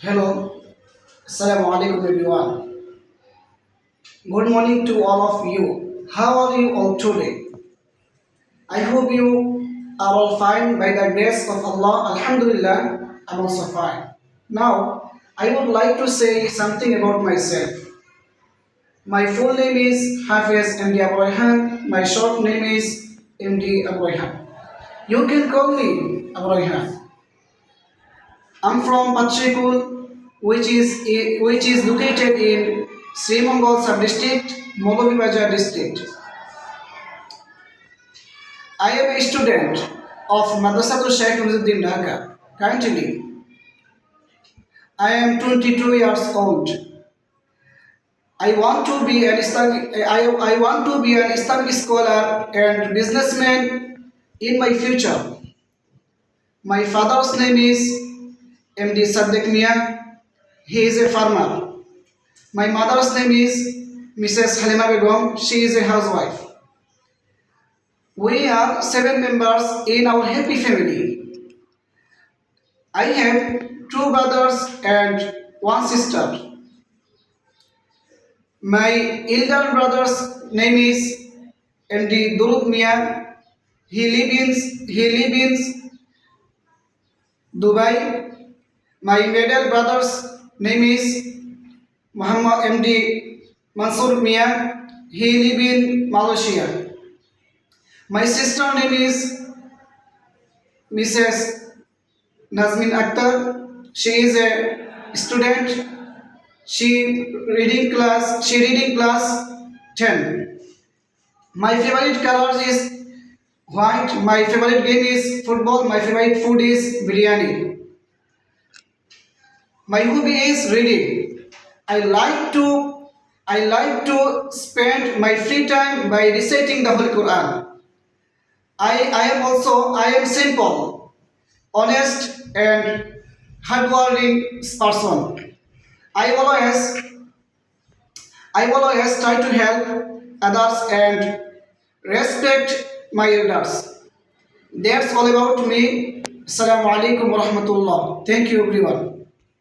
Hello, Assalamu alaikum everyone. Good morning to all of you. How are you all today? I hope you are all fine by the grace of Allah. Alhamdulillah, I'm also fine. Now, I would like to say something about myself. My full name is Hafiz MD Abraham. My short name is MD Abraham. You can call me Abraham. I'm from Pachekul, which is located in Srimangal sub-district, Molovibazar district. I am a student of Madrasatul Shaikh Muzuddin Dhaka. Currently, I am 22 years old. I want to be an I want to be an Islamic scholar and businessman in my future. My father's name is MD Saddiq Mia. He is a farmer. My mother's name is Mrs. Halima Begum. She is a housewife. We are 7 members in our happy family. I have 2 brothers and 1 sister. My elder brother's name is MD Durud Mia. He lives in Dubai. My middle brother's name is Muhammad MD Mansur Mia. He lives in Malaysia. My sister name is Mrs. Nazmin Akhtar. She is a student. She reading class 10. My favorite color is white. My favorite game is football. My favorite food is biryani. My hobby is reading. I like to I like to spend my free time by reciting the Holy Quran. I am simple, honest and hardworking person. I always I always try to help others and respect my elders. That's all about me. Assalamu alaikum wa rahmatullah. Thank you everyone.